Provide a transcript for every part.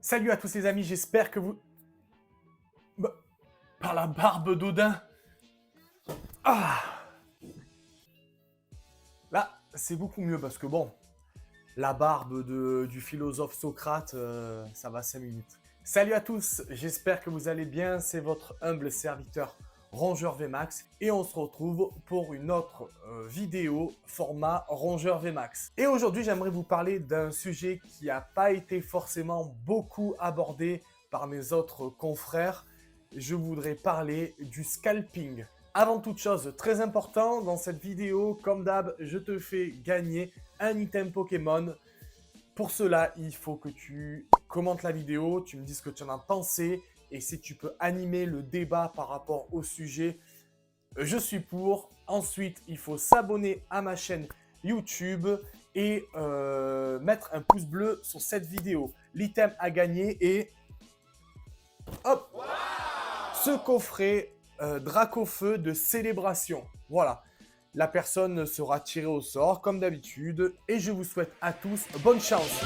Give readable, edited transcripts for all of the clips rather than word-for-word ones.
Salut à tous les amis, j'espère que vous... Bah, par la barbe d'Odin. Ah, là, c'est beaucoup mieux parce que bon, la barbe du philosophe Socrate, ça va 5 minutes. Salut à tous, j'espère que vous allez bien, c'est votre humble serviteur Rongeur VMAX et on se retrouve pour une autre vidéo format Rongeur VMAX. Et aujourd'hui, j'aimerais vous parler d'un sujet qui n'a pas été forcément beaucoup abordé par mes autres confrères. Je voudrais parler du scalping. Avant toute chose, très important, dans cette vidéo, comme d'hab, je te fais gagner un item Pokémon. Pour cela, il faut que tu commentes la vidéo, tu me dises ce que tu en as pensé, et si tu peux animer le débat par rapport au sujet, je suis pour. Ensuite, il faut s'abonner à ma chaîne YouTube et mettre un pouce bleu sur cette vidéo. L'item à gagner est... Hop, wow, ce coffret Dracofeu de célébration. Voilà. La personne sera tirée au sort, comme d'habitude. Et je vous souhaite à tous bonne chance.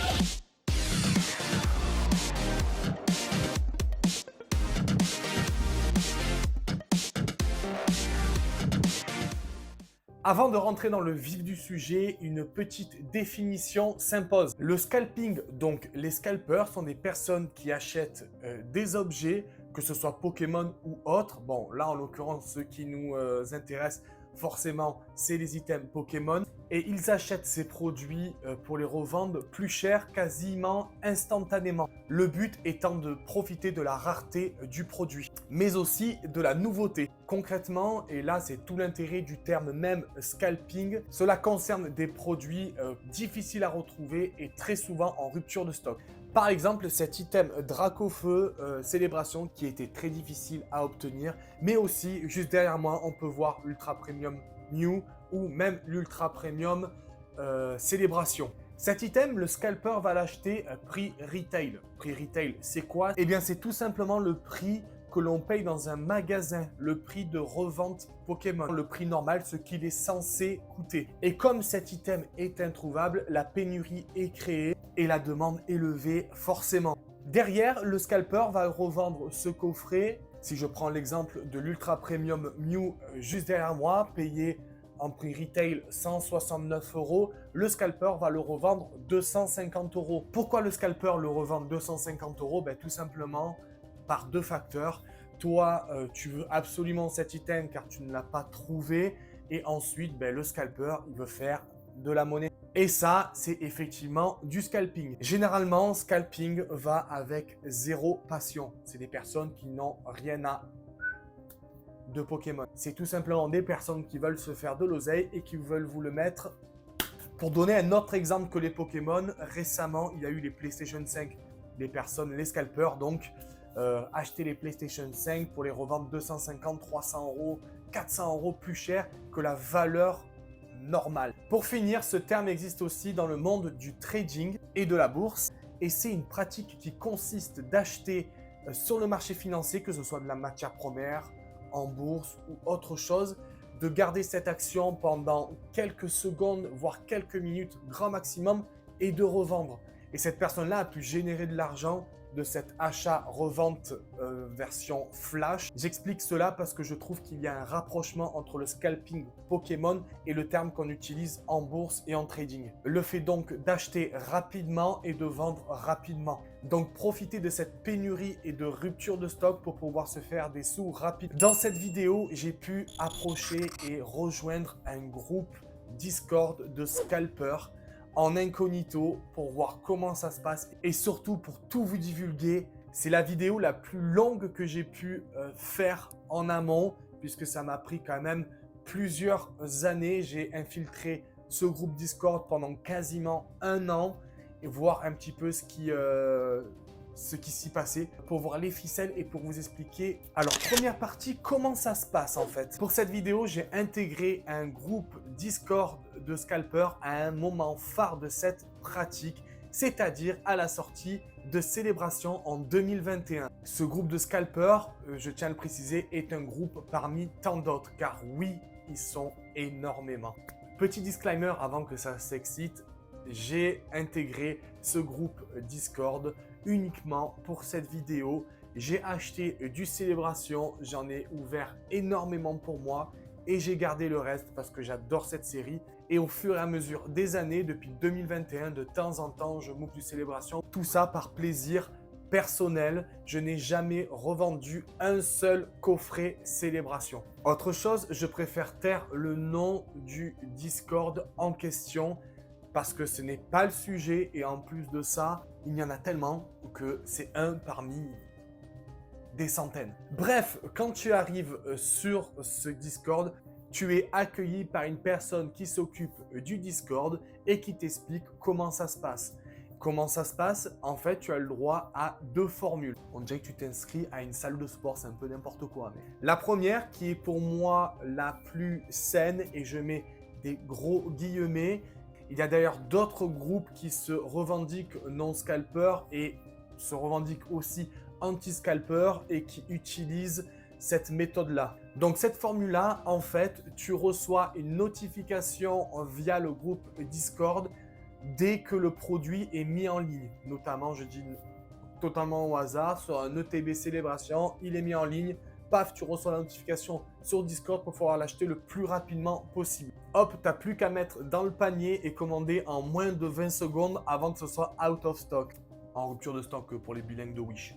Avant de rentrer dans le vif du sujet, une petite définition s'impose. Le scalping, donc les scalpers, sont des personnes qui achètent des objets, que ce soit Pokémon ou autre. Bon, là en l'occurrence, ce qui nous intéresse forcément, c'est les items Pokémon. Et ils achètent ces produits pour les revendre plus cher, quasiment instantanément. Le but étant de profiter de la rareté du produit, mais aussi de la nouveauté. Concrètement, et là c'est tout l'intérêt du terme même scalping, cela concerne des produits difficiles à retrouver et très souvent en rupture de stock. Par exemple, cet item Dracofeu Célébration qui était très difficile à obtenir, mais aussi juste derrière moi, on peut voir Ultra Premium New ou même l'Ultra Premium Célébration. Cet item, le scalper va l'acheter prix retail. Prix retail, c'est quoi? Eh bien, c'est tout simplement le prix que l'on paye dans un magasin, le prix de revente Pokémon, le prix normal, ce qu'il est censé coûter. Et comme cet item est introuvable, la pénurie est créée et la demande élevée forcément. Derrière, le scalper va revendre ce coffret. Si je prends l'exemple de l'Ultra Premium Mew juste derrière moi, payé en prix retail 169 €, le scalper va le revendre 250 €. Pourquoi le scalper le revend 250 €? Ben, tout simplement par deux facteurs. Toi, tu veux absolument cet item car tu ne l'as pas trouvé. Et ensuite, ben, le scalper, il veut faire de la monnaie. Et ça, c'est effectivement du scalping. Généralement, scalping va avec zéro passion. C'est des personnes qui n'ont rien à de Pokémon. C'est tout simplement des personnes qui veulent se faire de l'oseille et qui veulent vous le mettre. Pour donner un autre exemple que les Pokémon, récemment, il y a eu les PlayStation 5. Les personnes, les scalpers, donc, acheter les PlayStation 5 pour les revendre 250, 300 €, 400 € plus cher que la valeur normale. Pour finir, ce terme existe aussi dans le monde du trading et de la bourse. Et c'est une pratique qui consiste d'acheter sur le marché financier, que ce soit de la matière première, en bourse ou autre chose, de garder cette action pendant quelques secondes, voire quelques minutes, grand maximum, et de revendre. Et cette personne-là a pu générer de l'argent de cet achat-revente version flash. J'explique cela parce que je trouve qu'il y a un rapprochement entre le scalping Pokémon et le terme qu'on utilise en bourse et en trading. Le fait donc d'acheter rapidement et de vendre rapidement. Donc profitez de cette pénurie et de rupture de stock pour pouvoir se faire des sous rapides. Dans cette vidéo, j'ai pu approcher et rejoindre un groupe Discord de scalpers en incognito pour voir comment ça se passe et surtout pour tout vous divulguer. C'est la vidéo la plus longue que j'ai pu faire en amont puisque ça m'a pris quand même plusieurs années. J'ai infiltré ce groupe Discord pendant quasiment 1 an et voir un petit peu ce qui s'y passait pour voir les ficelles et pour vous expliquer. Alors, première partie, comment ça se passe en fait? Pour cette vidéo, j'ai intégré un groupe Discord de scalpers à un moment phare de cette pratique, c'est-à-dire à la sortie de Célébration en 2021. Ce groupe de scalpers, je tiens à le préciser, est un groupe parmi tant d'autres, car oui, ils sont énormément. Petit disclaimer avant que ça s'excite, j'ai intégré ce groupe Discord uniquement pour cette vidéo. J'ai acheté du Célébration, j'en ai ouvert énormément pour moi et j'ai gardé le reste parce que j'adore cette série. Et au fur et à mesure des années, depuis 2021, de temps en temps, je m'ouvre du Célébration. Tout ça par plaisir personnel. Je n'ai jamais revendu un seul coffret Célébration. Autre chose, je préfère taire le nom du Discord en question parce que ce n'est pas le sujet et en plus de ça, il y en a tellement que c'est un parmi des centaines. Bref, quand tu arrives sur ce Discord, tu es accueilli par une personne qui s'occupe du Discord et qui t'explique comment ça se passe. Comment ça se passe? En fait, tu as le droit à 2 formules. On dirait que tu t'inscris à une salle de sport, c'est un peu n'importe quoi. Mais... La première, qui est pour moi la plus saine, et je mets des gros guillemets. Il y a d'ailleurs d'autres groupes qui se revendiquent non-scalpers et se revendiquent aussi anti-scalper et qui utilisent cette méthode-là. Donc cette formule-là, en fait, tu reçois une notification via le groupe Discord dès que le produit est mis en ligne. Notamment, je dis totalement au hasard, sur un ETB Célébration, il est mis en ligne. Paf, tu reçois la notification sur Discord pour pouvoir l'acheter le plus rapidement possible. Hop, tu n'as plus qu'à mettre dans le panier et commander en moins de 20 secondes avant que ce soit out of stock. En rupture de stock pour les bilingues de Wish.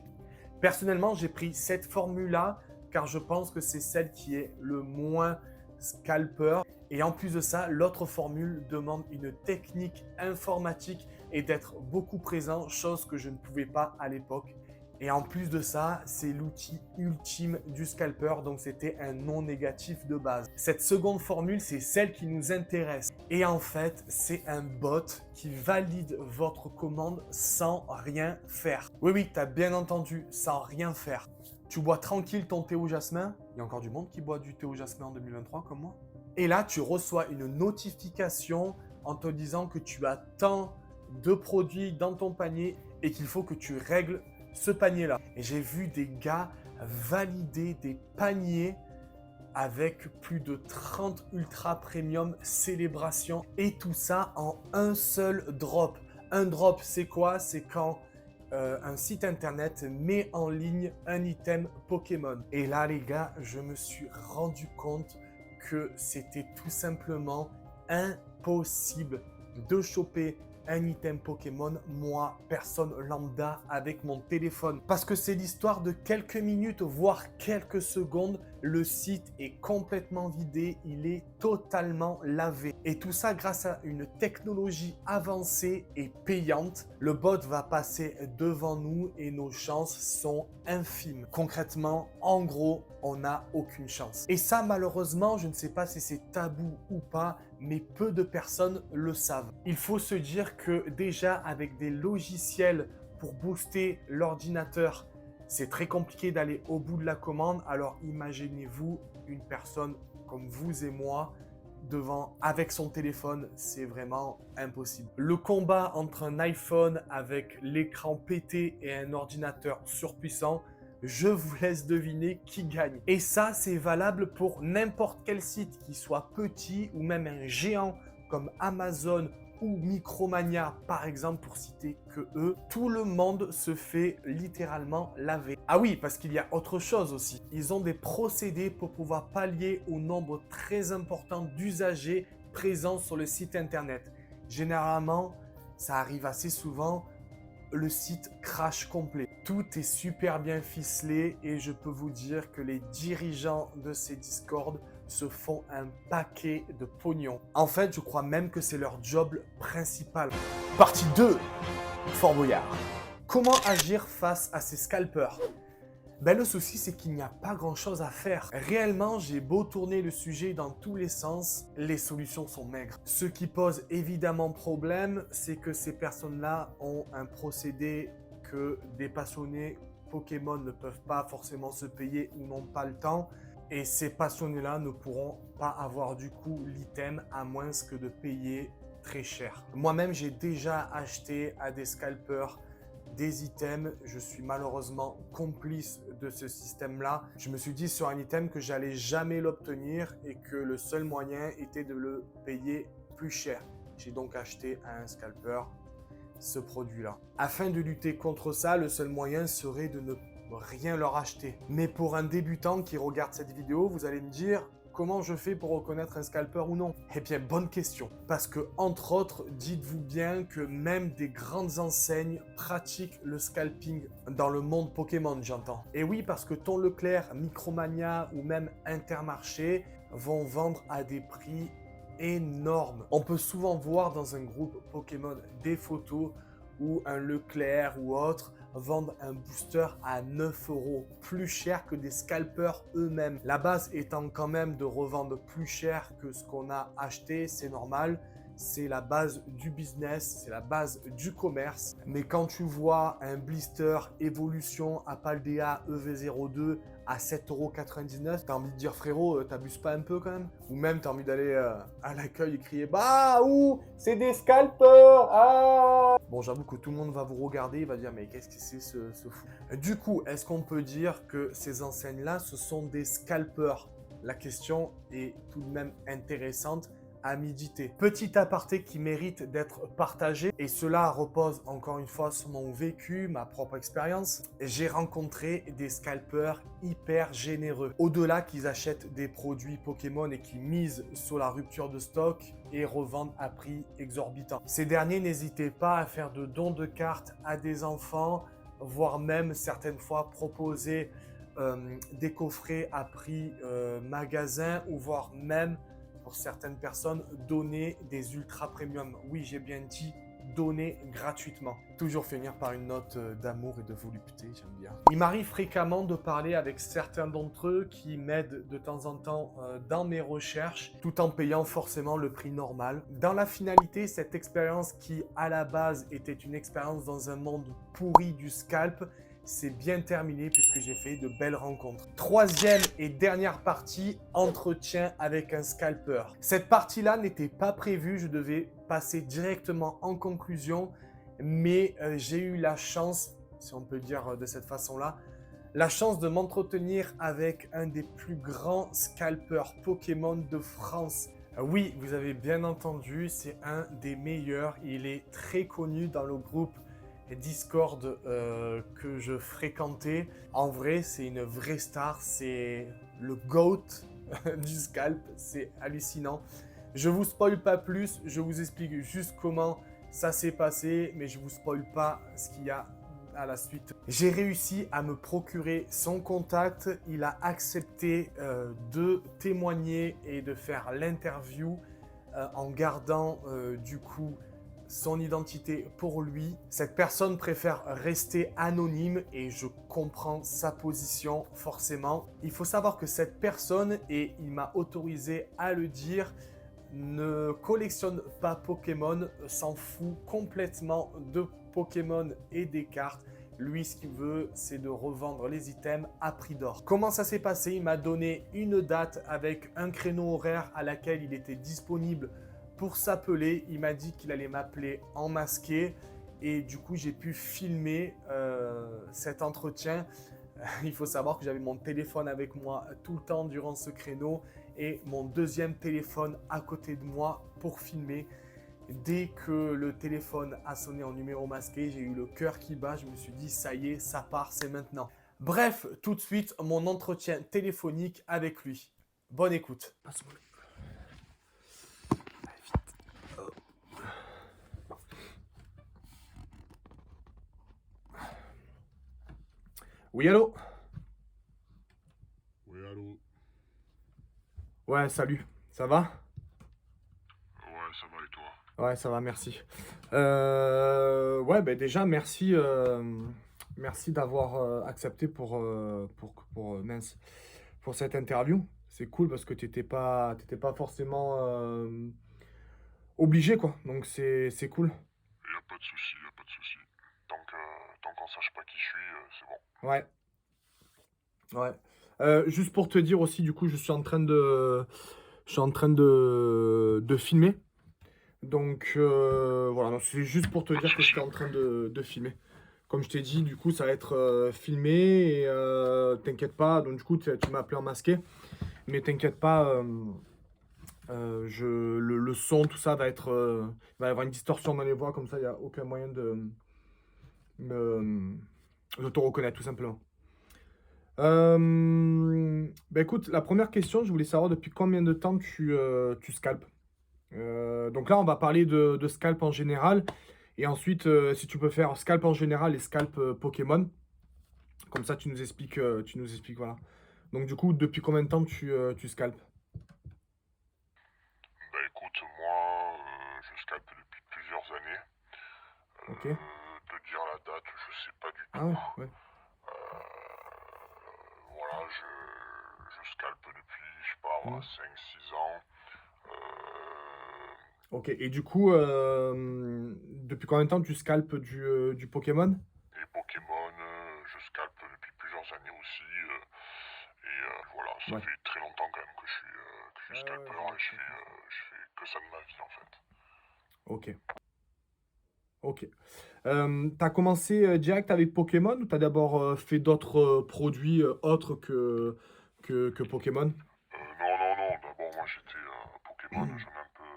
Personnellement, j'ai pris cette formule-là car je pense que c'est celle qui est le moins scalper. Et en plus de ça, l'autre formule demande une technique informatique et d'être beaucoup présent, chose que je ne pouvais pas à l'époque. Et en plus de ça, c'est l'outil ultime du scalper, donc c'était un non négatif de base. Cette seconde formule, c'est celle qui nous intéresse. Et en fait, c'est un bot qui valide votre commande sans rien faire. Oui, tu as bien entendu, sans rien faire. Tu bois tranquille ton thé au jasmin. Il y a encore du monde qui boit du thé au jasmin en 2023 comme moi. Et là, tu reçois une notification en te disant que tu as tant de produits dans ton panier et qu'il faut que tu règles ce panier-là. Et j'ai vu des gars valider des paniers avec plus de 30 ultra premium célébrations et tout ça en un seul drop. Un drop, c'est quoi? C'est quand un site internet met en ligne un item Pokémon. Et là, les gars, je me suis rendu compte que c'était tout simplement impossible de choper un item Pokémon, moi, personne lambda, avec mon téléphone. Parce que c'est l'histoire de quelques minutes, voire quelques secondes, le site est complètement vidé, il est totalement lavé. Et tout ça grâce à une technologie avancée et payante. Le bot va passer devant nous et nos chances sont infimes. Concrètement, en gros, on n'a aucune chance. Et ça, malheureusement, je ne sais pas si c'est tabou ou pas, mais peu de personnes le savent. Il faut se dire que déjà avec des logiciels pour booster l'ordinateur, c'est très compliqué d'aller au bout de la commande. Alors imaginez-vous une personne comme vous et moi devant avec son téléphone, c'est vraiment impossible. Le combat entre un iPhone avec l'écran pété et un ordinateur surpuissant, je vous laisse deviner qui gagne. Et ça, c'est valable pour n'importe quel site, qui soit petit ou même un géant comme Amazon ou Micromania, par exemple, pour citer que eux. Tout le monde se fait littéralement laver. Ah oui, parce qu'il y a autre chose aussi. Ils ont des procédés pour pouvoir pallier au nombre très important d'usagers présents sur le site internet. Généralement, ça arrive assez souvent, le site crash complet. Tout est super bien ficelé et je peux vous dire que les dirigeants de ces Discord se font un paquet de pognon. En fait, je crois même que c'est leur job principal. Partie 2, Fort Boyard. Comment agir face à ces scalpers? Le souci, c'est qu'il n'y a pas grand-chose à faire. Réellement, j'ai beau tourner le sujet dans tous les sens, les solutions sont maigres. Ce qui pose évidemment problème, c'est que ces personnes-là ont un procédé que des passionnés Pokémon ne peuvent pas forcément se payer ou n'ont pas le temps. Et ces passionnés-là ne pourront pas avoir du coup l'item à moins que de payer très cher. Moi-même, j'ai déjà acheté à des scalpers des items, je suis malheureusement complice de ce système-là. Je me suis dit sur un item que j'allais jamais l'obtenir et que le seul moyen était de le payer plus cher. J'ai donc acheté à un scalper ce produit-là. Afin de lutter contre ça, le seul moyen serait de ne rien leur acheter. Mais pour un débutant qui regarde cette vidéo, vous allez me dire comment je fais pour reconnaître un scalper ou non? Eh bien, bonne question. Parce que, entre autres, dites-vous bien que même des grandes enseignes pratiquent le scalping dans le monde Pokémon, j'entends. Et oui, parce que Ton Leclerc, Micromania ou même Intermarché vont vendre à des prix énormes. On peut souvent voir dans un groupe Pokémon des photos où un Leclerc ou autre vendent un booster à 9 €, plus cher que des scalpers eux-mêmes. La base étant quand même de revendre plus cher que ce qu'on a acheté, c'est normal. C'est la base du business, c'est la base du commerce. Mais quand tu vois un blister Evolution à Paldea EV02 à 7,99 €, t'as envie de dire frérot, t'abuses pas un peu quand même? Ou même t'as envie d'aller à l'accueil et crier bah ouh, c'est des scalpers, ah! Bon, j'avoue que tout le monde va vous regarder, il va dire mais qu'est-ce que c'est ce fou? Du coup, est-ce qu'on peut dire que ces enseignes-là, ce sont des scalpers? La question est tout de même intéressante à méditer. Petit aparté qui mérite d'être partagé, et cela repose encore une fois sur mon vécu, ma propre expérience. J'ai rencontré des scalpers hyper généreux. Au-delà qu'ils achètent des produits Pokémon et qui misent sur la rupture de stock et revendent à prix exorbitant. Ces derniers n'hésitaient pas à faire de dons de cartes à des enfants, voire même certaines fois proposer des coffrets à prix magasin, ou voire même pour certaines personnes, donner des ultra premium. Oui, j'ai bien dit donner gratuitement. Toujours finir par une note d'amour et de volupté, j'aime bien. Il m'arrive fréquemment de parler avec certains d'entre eux qui m'aident de temps en temps dans mes recherches, tout en payant forcément le prix normal. Dans la finalité, cette expérience qui, à la base, était une expérience dans un monde pourri du scalp, c'est bien terminé puisque j'ai fait de belles rencontres. Troisième et dernière partie, entretien avec un scalper. Cette partie-là n'était pas prévue, je devais passer directement en conclusion, mais j'ai eu la chance, si on peut dire de cette façon-là, la chance de m'entretenir avec un des plus grands scalpers Pokémon de France. Oui, vous avez bien entendu, c'est un des meilleurs. Il est très connu dans le groupe Discord que je fréquentais. En vrai, c'est une vraie star, c'est le GOAT du scalp, c'est hallucinant. Je vous spoil pas plus, je vous explique juste comment ça s'est passé, mais je vous spoil pas ce qu'il y a à la suite. J'ai réussi à me procurer son contact, il a accepté de témoigner et de faire l'interview en gardant du coup son identité pour lui. Cette personne préfère rester anonyme et je comprends sa position forcément. Il faut savoir que cette personne, et il m'a autorisé à le dire, ne collectionne pas Pokémon, s'en fout complètement de Pokémon et des cartes. Lui, ce qu'il veut, c'est de revendre les items à prix d'or. Comment ça s'est passé? Il m'a donné une date avec un créneau horaire à laquelle il était disponible pour s'appeler. Il m'a dit qu'il allait m'appeler en masqué et du coup j'ai pu filmer cet entretien. Il faut savoir que j'avais mon téléphone avec moi tout le temps durant ce créneau et mon deuxième téléphone à côté de moi pour filmer. Dès que le téléphone a sonné en numéro masqué, j'ai eu le cœur qui bat, je me suis dit ça y est, ça part, c'est maintenant. Bref, tout de suite, mon entretien téléphonique avec lui. Bonne écoute. Oui, allô? Oui, allô? Ouais, salut. Ça va? Ouais, ça va et toi? Ouais, ça va, merci. Ouais, ben déjà, merci, merci d'avoir accepté mince, pour cette interview. C'est cool parce que t'étais pas forcément obligé, quoi. Donc, c'est cool. Y a pas de souci, y a pas de souci. Tant qu'on sache pas qui je suis, c'est bon. Ouais, ouais. Juste pour te dire aussi, du coup, je suis en train de filmer. Donc, voilà, donc c'est juste pour te dire que je suis en train de filmer. Comme je t'ai dit, du coup, ça va être filmé et t'inquiète pas. Donc, du coup, tu m'as appelé en masqué. Mais t'inquiète pas, Le son, tout ça va y avoir une distorsion dans les voix, comme ça, il n'y a aucun moyen de te reconnaître, tout simplement. Bah écoute, la première question, je voulais savoir depuis combien de temps tu scalpes. Donc là, on va parler de scalp en général. Et ensuite, si tu peux faire scalp en général et scalp Pokémon. Comme ça, tu nous expliques, voilà. Donc du coup, depuis combien de temps tu scalpes? Bah écoute, moi, je scalpe depuis plusieurs années. Ok. De dire la date, je sais pas du Ah tout. ouais, ouais. Voilà, je scalpe depuis, je sais pas, Mhm. 5-6 ans. Euh, Ok, et du coup, depuis combien de temps tu scalpes du Pokémon? et Pokémon, je scalpe depuis plusieurs années aussi. Voilà, ça Ouais. fait très longtemps quand même que je suis Ouais, ouais, scalper je vois et tout à fait. je fais que ça de ma vie en fait. Ok, ok. T'as commencé direct avec Pokémon ou t'as d'abord fait d'autres produits autres que Pokémon? Non, d'abord moi j'étais Pokémon, j'en ai un peu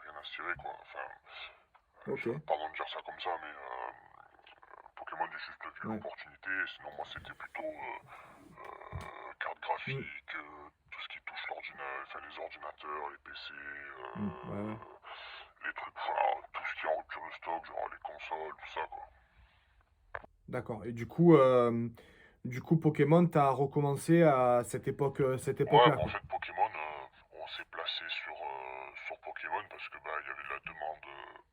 rien à cirer quoi. Enfin, Ok, pardon de dire ça comme ça, mais Pokémon j'ai juste vu ouais. l'opportunité. Sinon moi c'était plutôt carte Mm, graphique, tout ce qui touche enfin, les ordinateurs, les PC, ouais, ouais. les trucs, enfin, tout ce qui est en rupture de stock, genre les consoles, tout ça quoi. D'accord. Et du coup, Pokémon, t'as recommencé à cette Ouais, époque-là, bah en quoi. fait Pokémon, on s'est placé sur Pokémon parce que bah il y avait de la demande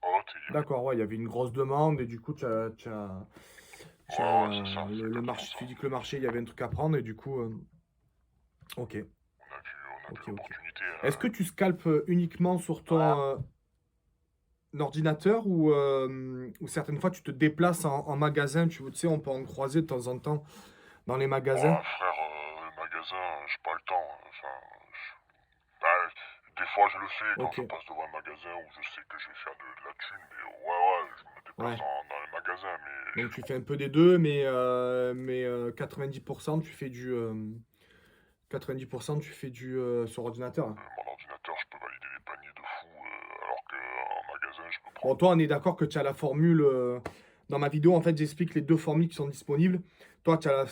haute et il y avait. D'accord, ouais, il y avait une grosse demande et du coup, Ouais, c'est ça, c'est le exactement marché, ça. tu dis que le marché, il y avait un truc à prendre et du coup, ok, On a vu ok, ok. l'opportunité. Est-ce que tu scalpes uniquement sur Ouais. ton ordinateur ou certaines fois tu te déplaces en magasin, tu sais, on peut en croiser de temps en temps dans les magasins? Ouais, frère, le magasin, j'ai pas le temps. Enfin, bah, des fois je le fais quand Ok, je passe devant un magasin où je sais que je vais faire de la thune, mais ouais, je me déplace ouais. dans les magasins, mais Donc tu fais un peu des deux, mais 90% tu fais 90% tu fais sur ordinateur, hein. mon ordinateur, je peux valider des paniers de fou, alors qu'en magasin, je peux Bon, prendre. toi, on est d'accord que tu as la formule. Dans ma vidéo, en fait, j'explique les deux formules qui sont disponibles. Toi, tu as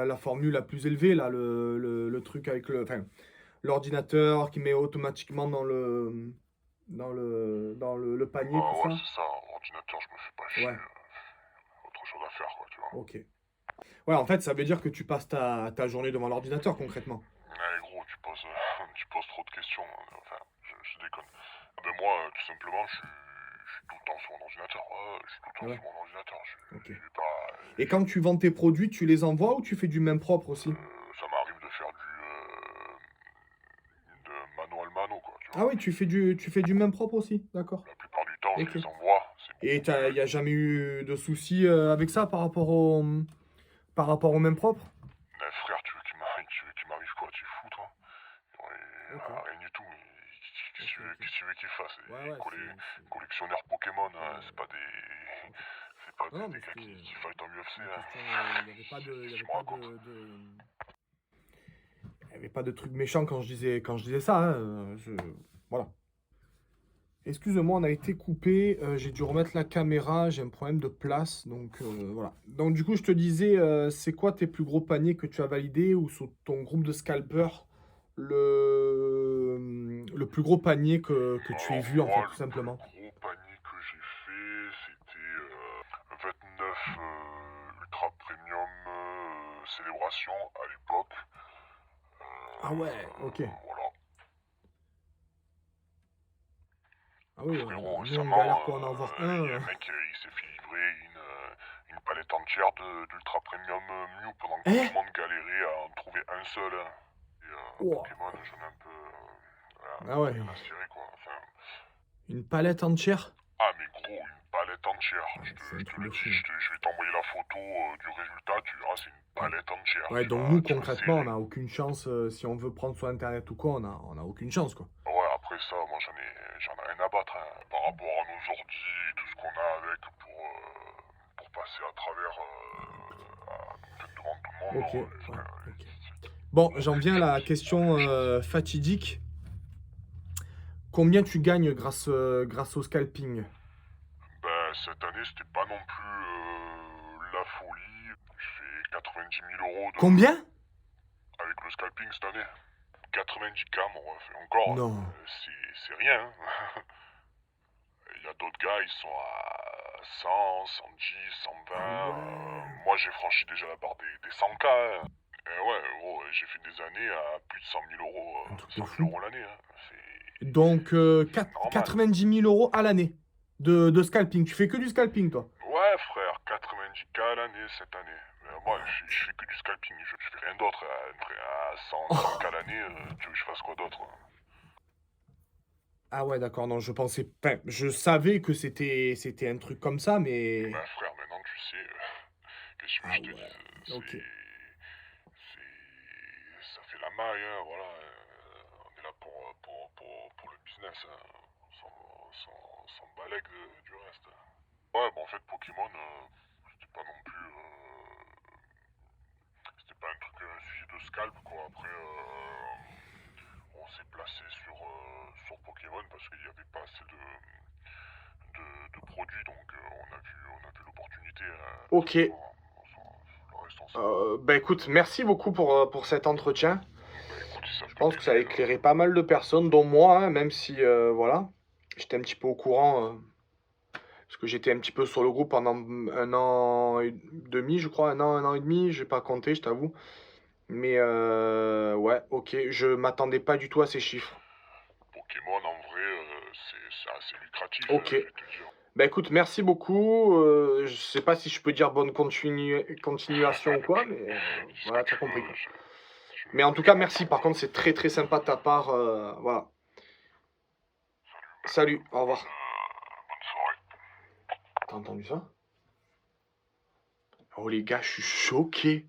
la formule la plus élevée, là, le truc avec enfin, l'ordinateur qui met automatiquement le panier, tout Bah ouais, ça. c'est ça, ordinateur, je me fais pas chier, Ouais, autre chose à faire, quoi, tu vois. ok. Ouais, en fait, ça veut dire que tu passes ta journée devant l'ordinateur, concrètement. Allez, gros, tu poses trop de questions, enfin, je déconne. Ah ben moi, tout simplement, je suis tout le temps sur mon ordinateur, ouais, je suis tout le temps Ouais, sur mon ordinateur, ok. je vais pas. Et quand tu vends tes produits, tu les envoies ou tu fais du même propre aussi? Ça m'arrive de faire de mano al mano, quoi, tu Ah vois. oui, tu fais du même propre aussi, d'accord. La plupart du temps, je Ok. les envoie, c'est Et beaucoup mieux. il n'y a jamais eu de soucis avec ça par rapport au même propre? Mais frère, tu veux qu'il m'arrive quoi, tu es fou, toi? Ouais, Ok, rien du tout, mais ok, ok. qu'est-ce que tu veux qu'il fasse? Ouais, Les ouais, collectionneurs Pokémon, c'était, hein, c'est pas des. C'est pas non, non, des mais gars c'était qui fightent en UFC, une hein. question. Il y Qu'est-ce que avait tu me pas racontes? il y avait pas de truc méchant quand je disais ça, hein, voilà. Excuse-moi, on a été coupé. J'ai dû remettre la caméra. J'ai un problème de place, donc voilà. Donc du coup, je te disais, c'est quoi tes plus gros paniers que tu as validés ou sur ton groupe de scalpers le plus gros panier que tu aies Alors vu en fait, moi, tout le plus simplement. gros panier que j'ai fait, c'était 29 Ultra Premium Célébration à l'époque. Ah ouais, ok. Voilà. Ah oui, Frérot, nous on galère récemment, pour en avoir il y a un. un mec, il s'est fait livrer une palette entière d'Ultra Premium Mew pendant que tout Eh? le monde galérait à en trouver un seul, hein. Et Ouah. Pokémon, j'en ai un peu voilà, Ah ouais, rien à cirer, quoi. Enfin, une palette entière? ah mais gros, une palette entière, Ah, c'est un je te truc le de dis, fou. je vais t'envoyer la photo du résultat, tu verras, c'est une Ouais. palette entière, Ouais, donc nous tu vas concrètement, on serrer. n'a aucune chance. Si on veut prendre sur internet ou quoi, on a aucune chance quoi. Ouais, après ça, moi j'en ai rien à battre, hein, par rapport à nos ordi et tout ce qu'on a avec pour passer à travers devant tout le monde, Ok, non, ouais, ok. Bon, j'en viens à la question fatidique. Combien tu gagnes grâce au scalping? Ben, cette année, c'était pas non plus la folie. Je fais 90 000 euros Combien? avec le scalping cette année. 90K, mon ref. Et encore, Non. c'est rien. Hein. Il y a d'autres gars, ils sont à 100, 110, 120. Ah ouais. Moi, j'ai franchi déjà la barre des 100K. Hein. Et ouais, gros, j'ai fait des années à plus de 100 000 euros, Un truc de 100 000 fou. euros l'année. Hein. Donc, Normal. 90 000 euros à l'année de scalping. Tu fais que du scalping, toi? Ouais, frère, 90K à l'année cette année. Moi, je fais que du scalping. Je fais rien d'autre. À 100K à l'année, tu veux que je fasse quoi d'autre? Ah ouais, d'accord, non, je pensais... Enfin, je savais que c'était un truc comme ça, mais... Bah, frère, maintenant tu sais, qu'est-ce que Ah je te ouais, dis, ok. ça fait la maille, hein, voilà. On est là pour le business, hein. On s'en balègue du reste. Ouais, bah en fait, Pokémon, c'était pas non plus. C'était pas un truc, un sujet de scalp, quoi. Après, on s'est placé sur Pokémon parce qu'il n'y avait pas assez de produits, donc on a vu l'opportunité. Ok. Le reste, on s'en. Bah écoute, merci beaucoup pour cet entretien. Bah écoute, si ça Je peut pense que ça a t'aider, éclairé pas mal de personnes, dont moi, hein, même si, voilà, j'étais un petit peu au courant, parce que j'étais un petit peu sur le groupe pendant un an et demi, je crois, un an et demi, j'ai pas compté, je t'avoue. Mais ouais, ok, je m'attendais pas du tout à ces chiffres. Pokémon, en vrai, c'est assez lucratif, Ok. je vais te dire. Bah écoute, merci beaucoup. Je sais pas si je peux dire bonne continuation ou quoi, mais Dis ce voilà, que t'as tu compris veux, quoi. Mais en tout cas, merci. Par contre, c'est très très sympa de ta part. Voilà. Salut, au revoir. Bonne soirée. T'as entendu ça? Oh les gars, je suis choqué.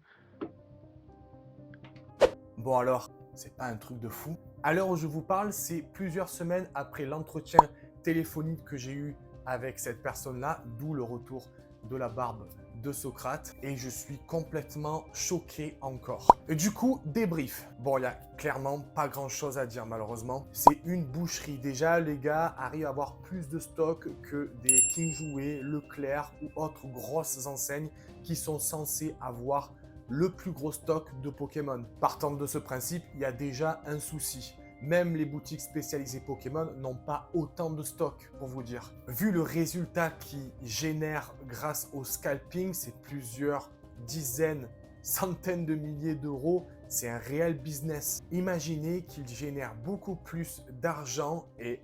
Bon alors, c'est pas un truc de fou. À l'heure où je vous parle, c'est plusieurs semaines après l'entretien téléphonique que j'ai eu avec cette personne-là, d'où le retour de la barbe de Socrate, et je suis complètement choqué encore. Et du coup, débrief. Bon, il n'y a clairement pas grand-chose à dire malheureusement. C'est une boucherie. Déjà, les gars arrivent à avoir plus de stock que des King Jouet, Leclerc ou autres grosses enseignes qui sont censées avoir le plus gros stock de Pokémon. Partant de ce principe, il y a déjà un souci. Même les boutiques spécialisées Pokémon n'ont pas autant de stock, pour vous dire. Vu le résultat qu'ils génèrent grâce au scalping, c'est plusieurs dizaines, centaines de milliers d'euros, c'est un réel business. Imaginez qu'ils génèrent beaucoup plus d'argent, et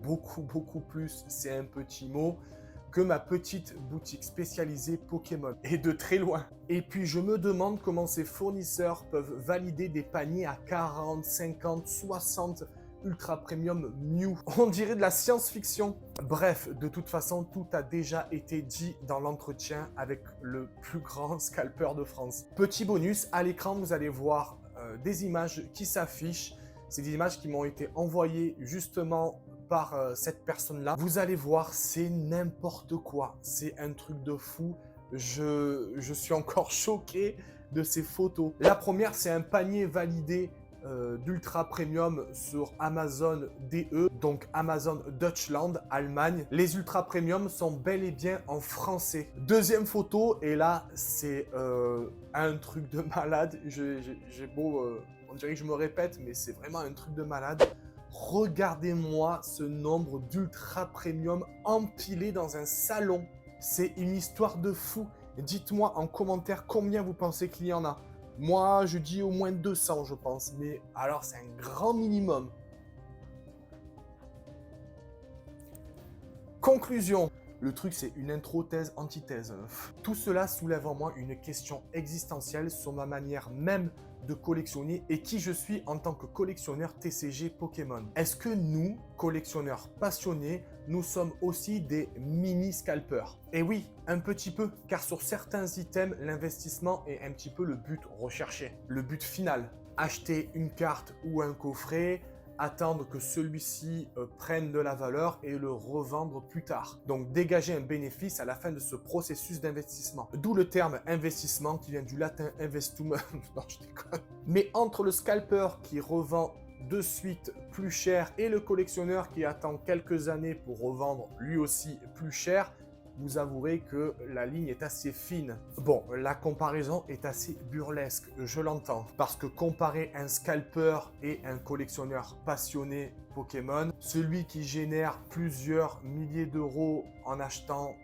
beaucoup plus, c'est un petit mot, que ma petite boutique spécialisée Pokémon, et de très loin. Et puis je me demande comment ces fournisseurs peuvent valider des paniers à 40, 50, 60 ultra premium Mew. On dirait de la science-fiction. Bref, de toute façon, tout a déjà été dit dans l'entretien avec le plus grand scalper de France. Petit bonus, à l'écran, vous allez voir des images qui s'affichent. C'est des images qui m'ont été envoyées justement par cette personne-là. Vous allez voir, c'est n'importe quoi. C'est un truc de fou. Je suis encore choqué de ces photos. La première, c'est un panier validé d'ultra premium sur Amazon DE, donc Amazon Deutschland, Allemagne. Les ultra premium sont bel et bien en français. Deuxième photo, et là, c'est un truc de malade. J'ai beau, on dirait que je me répète, mais c'est vraiment un truc de malade. Regardez-moi ce nombre d'ultra premium empilés dans un salon. C'est une histoire de fou. Dites-moi en commentaire combien vous pensez qu'il y en a. Moi, je dis au moins 200, je pense. Mais alors, c'est un grand minimum. Conclusion. Le truc, c'est une intro, thèse, antithèse. Tout cela soulève en moi une question existentielle sur ma manière même de collectionner et qui je suis en tant que collectionneur TCG Pokémon. Est-ce que nous, collectionneurs passionnés, nous sommes aussi des mini-scalpers? Et oui, un petit peu, car sur certains items, l'investissement est un petit peu le but recherché, le but final. Acheter une carte ou un coffret, attendre que celui-ci prenne de la valeur et le revendre plus tard. Donc dégager un bénéfice à la fin de ce processus d'investissement. D'où le terme investissement qui vient du latin investum. Non, je déconne. Mais entre le scalper qui revend de suite plus cher et le collectionneur qui attend quelques années pour revendre lui aussi plus cher, vous avouerez que la ligne est assez fine. Bon, la comparaison est assez burlesque, je l'entends. Parce que comparer un scalper et un collectionneur passionné Pokémon, celui qui génère plusieurs milliers d'euros en achetant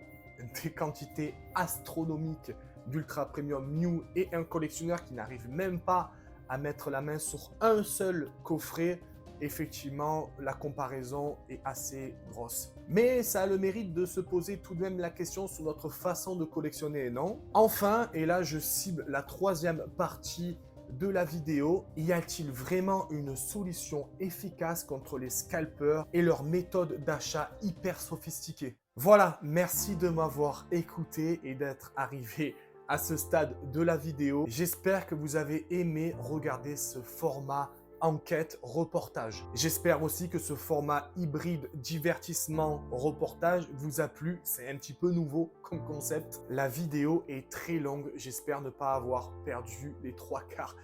des quantités astronomiques d'Ultra Premium Mew et un collectionneur qui n'arrive même pas à mettre la main sur un seul coffret, effectivement, la comparaison est assez grosse. Mais ça a le mérite de se poser tout de même la question sur notre façon de collectionner, non? Enfin, et là je cible la troisième partie de la vidéo, y a-t-il vraiment une solution efficace contre les scalpers et leur méthode d'achat hyper sophistiquée? Voilà, merci de m'avoir écouté et d'être arrivé à ce stade de la vidéo. J'espère que vous avez aimé regarder ce format enquête reportage. J'espère aussi que ce format hybride divertissement reportage vous a plu. C'est un petit peu nouveau comme concept. La vidéo est très longue. J'espère ne pas avoir perdu les 3/4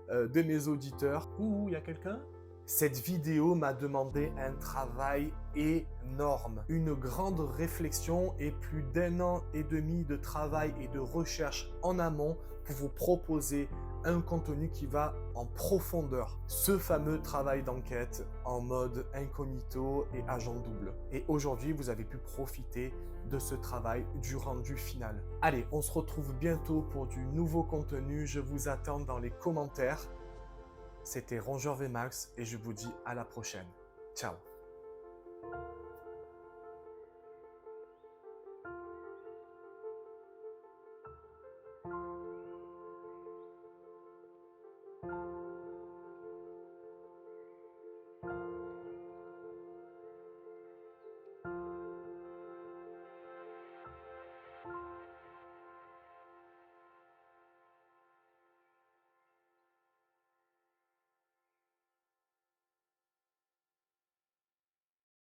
de mes auditeurs. Ouh, il y a quelqu'un? Cette vidéo m'a demandé un travail énorme, une grande réflexion et plus d'1 an et demi de travail et de recherche en amont pour vous proposer un contenu qui va en profondeur. Ce fameux travail d'enquête en mode incognito et agent double. Et aujourd'hui, vous avez pu profiter de ce travail, du rendu final. Allez, on se retrouve bientôt pour du nouveau contenu. Je vous attends dans les commentaires. C'était Rongeur VMAX et je vous dis à la prochaine. Ciao.